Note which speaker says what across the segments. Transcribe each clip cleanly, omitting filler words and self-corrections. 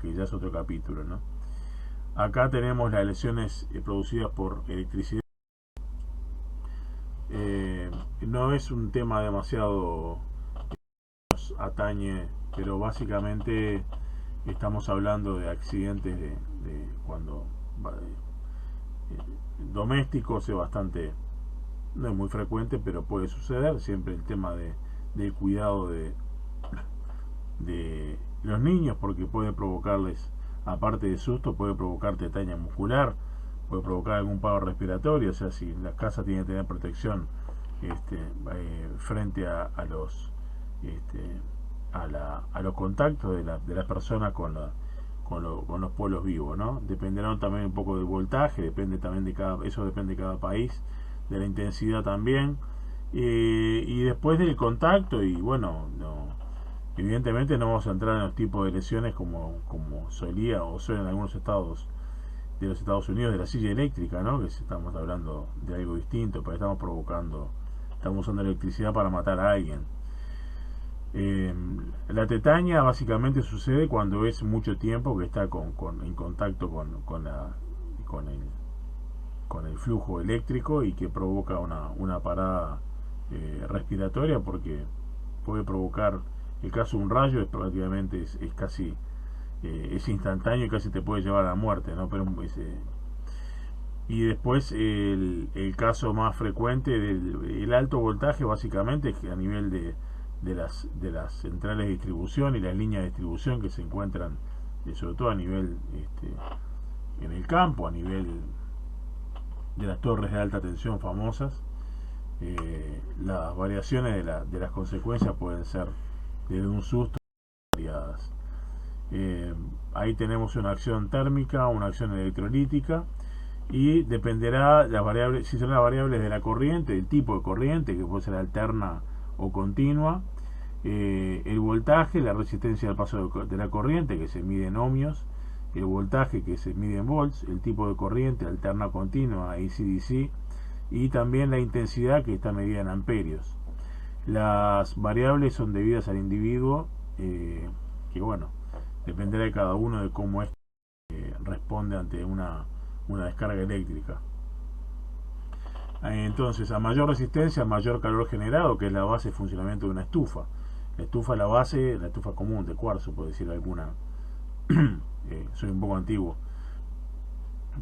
Speaker 1: que ya es otro capítulo, ¿no? Acá tenemos las lesiones producidas por electricidad. Eh, no es un tema demasiado nos atañe, pero básicamente estamos hablando de accidentes de cuando domésticos es bastante, no es muy frecuente, pero puede suceder. Siempre el tema del cuidado de los niños, porque puede provocarles, aparte de susto, puede provocar tetaña muscular, puede provocar algún paro respiratorio. O sea, si la casa tiene que tener protección frente a los este, a los contactos de la persona con los polos vivos, ¿no? Dependerá también un poco del voltaje, depende también eso depende de cada país, de la intensidad también, y después del contacto. Y bueno, no, evidentemente no vamos a entrar en los tipos de lesiones como solía o suele en algunos estados de los Estados Unidos, de la silla eléctrica, ¿no? Que estamos hablando de algo distinto, pero estamos usando electricidad para matar a alguien. La tetaña básicamente sucede cuando es mucho tiempo que está en contacto con, el, con el flujo eléctrico, y que provoca una parada respiratoria, porque puede provocar, el caso de un rayo es prácticamente es casi es instantáneo y casi te puede llevar a la muerte, ¿no? Pero y después el caso más frecuente del alto voltaje, básicamente a nivel de las centrales de distribución y las líneas de distribución que se encuentran, sobre todo a nivel en el campo, a nivel de las torres de alta tensión famosas. Las variaciones de las consecuencias pueden ser desde un susto variadas. Eh, Ahí tenemos una acción térmica, una acción electrolítica, y dependerá las variables, si son las variables de la corriente, el tipo de corriente, que puede ser alterna o continua, el voltaje, la resistencia al paso de la corriente, que se mide en ohmios, el voltaje, que se mide en volts, el tipo de corriente alterna o continua, AC/DC, y también la intensidad, que está medida en amperios. Las variables son debidas al individuo, que bueno, dependerá de cada uno de cómo es que responde ante una descarga eléctrica. Entonces, a mayor resistencia, mayor calor generado, que es la base de funcionamiento de una estufa. La estufa, la base, la estufa común de cuarzo, por decir alguna. Soy un poco antiguo,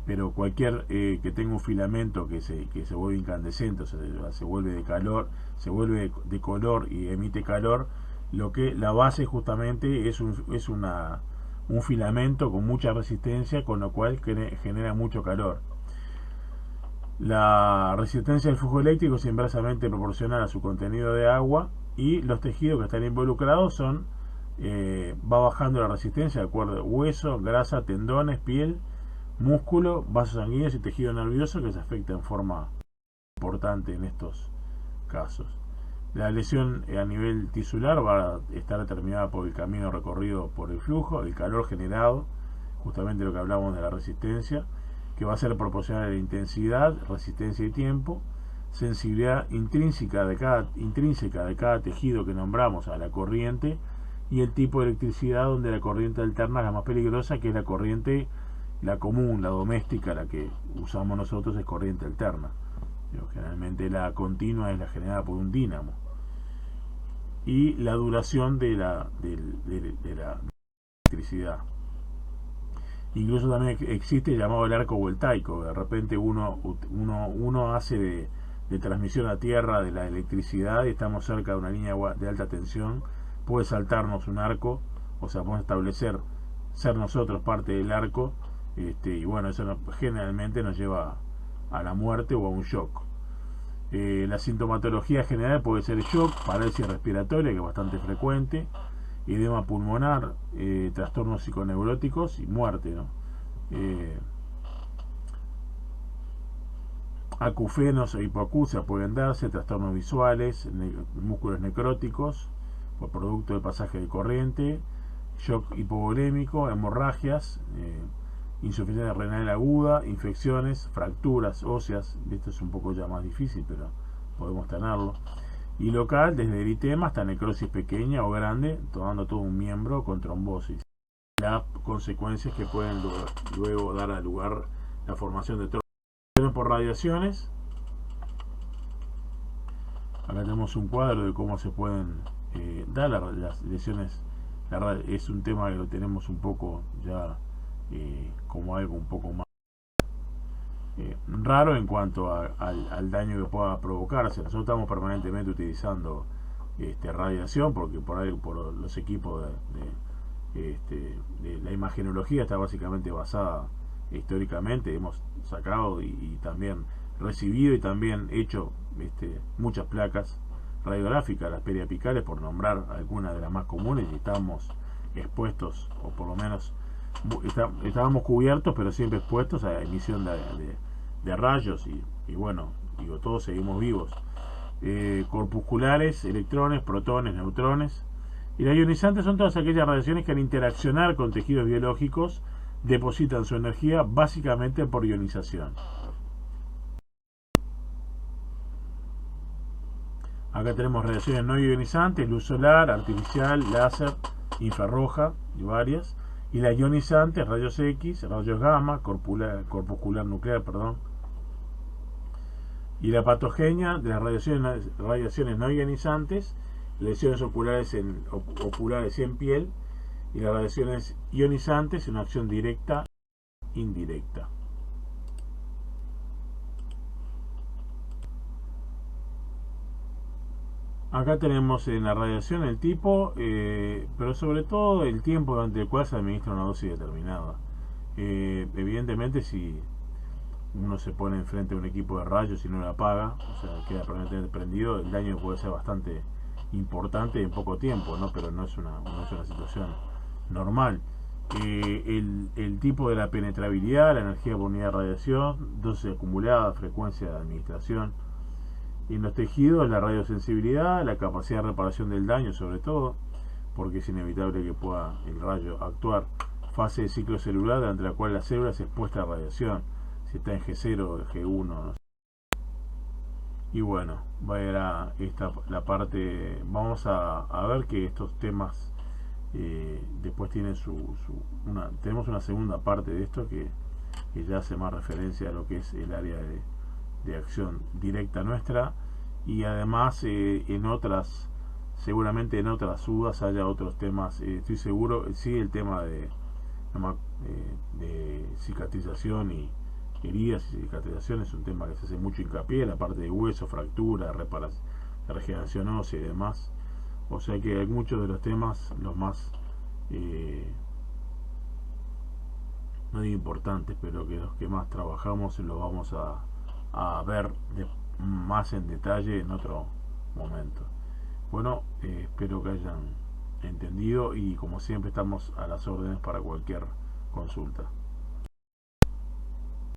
Speaker 1: pero cualquier que tenga un filamento que se vuelve incandescente, o sea, se vuelve de calor, se vuelve de color y emite calor. Lo que la base justamente es un filamento con mucha resistencia, con lo cual genera mucho calor. La resistencia del flujo eléctrico es inversamente proporcional a su contenido de agua, y los tejidos que están involucrados va bajando la resistencia de acuerdo a hueso, grasa, tendones, piel, músculo, vasos sanguíneos y tejido nervioso, que se afecta en forma importante en estos casos. La lesión a nivel tisular va a estar determinada por el camino recorrido por el flujo, el calor generado, justamente lo que hablamos de la resistencia, que va a ser proporcional a la intensidad, resistencia y tiempo, sensibilidad intrínseca de cada tejido que nombramos a la corriente, y el tipo de electricidad, donde la corriente alterna es la más peligrosa, que es la corriente, la común, la doméstica, la que usamos nosotros, es corriente alterna. Pero generalmente la continua es la generada por un dínamo. Y la duración de la electricidad. Incluso también existe el llamado el arco voltaico. De repente uno hace de transmisión a tierra de la electricidad, y estamos cerca de una línea de alta tensión, puede saltarnos un arco, o sea, podemos establecer ser nosotros parte del arco, y bueno, eso generalmente nos lleva a la muerte o a un shock. La sintomatología general puede ser shock, parálisis respiratoria, que es bastante frecuente, edema pulmonar, trastornos psiconeuróticos y muerte, ¿no? Eh, Acufenos e hipoacusia pueden darse, trastornos visuales, músculos necróticos por producto del pasaje de corriente, shock hipovolémico, hemorragias, insuficiencia renal aguda, infecciones, fracturas óseas. Esto es un poco ya más difícil, pero podemos tenerlo. Y local, desde eritema hasta necrosis pequeña o grande, tomando todo un miembro con trombosis. las consecuencias que pueden luego dar a lugar la formación de trombosis por radiaciones. Acá tenemos un cuadro de cómo se pueden dar las lesiones. Es un tema que lo tenemos un poco ya como algo un poco más raro en cuanto al daño que pueda provocarse. Nosotros estamos permanentemente utilizando radiación porque por los equipos de la imagenología está básicamente basada históricamente. Hemos sacado y también recibido y también hecho muchas placas radiográficas, las periapicales, por nombrar algunas de las más comunes, y estamos expuestos, o por lo menos estábamos cubiertos, pero siempre expuestos a emisión de rayos, y bueno, digo, todos seguimos vivos. Corpusculares, electrones, protones, neutrones. Y las ionizantes son todas aquellas radiaciones que al interaccionar con tejidos biológicos depositan su energía básicamente por ionización. Acá tenemos radiaciones no ionizantes, luz solar, artificial, láser, infrarroja y varias. Y las ionizantes, rayos X, rayos gamma, corpuscular nuclear, perdón. Y la patogenia de las radiaciones no ionizantes, lesiones oculares en piel, y las radiaciones ionizantes en acción directa e indirecta. Acá tenemos en la radiación el tipo, pero sobre todo el tiempo durante el cual se administra una dosis determinada. Evidentemente, si uno se pone enfrente de un equipo de rayos y no lo apaga, o sea, queda permanentemente prendido, el daño puede ser bastante importante en poco tiempo, ¿no? Pero no es una situación normal. El tipo de la penetrabilidad, la energía por unidad de radiación, dosis acumulada, frecuencia de administración. Y en los tejidos, la radiosensibilidad, la capacidad de reparación del daño, sobre todo, porque es inevitable que pueda el rayo actuar. Fase de ciclo celular durante la cual la célula es expuesta a radiación, si está en G0 o G1, no sé. Y bueno, va a ir la parte. Vamos a ver que estos temas después tienen tenemos una segunda parte de esto que ya hace más referencia a lo que es el área de acción directa nuestra, y además seguramente en otras sudas haya otros temas, estoy seguro. Sí, el tema de cicatrización y heridas y cicatrización es un tema que se hace mucho hincapié, la parte de hueso, fractura, regeneración ósea y demás. O sea que hay muchos de los temas, los más no digo importantes, pero que los que más trabajamos los vamos a ver más en detalle en otro momento. Bueno, espero que hayan entendido, y como siempre estamos a las órdenes para cualquier consulta.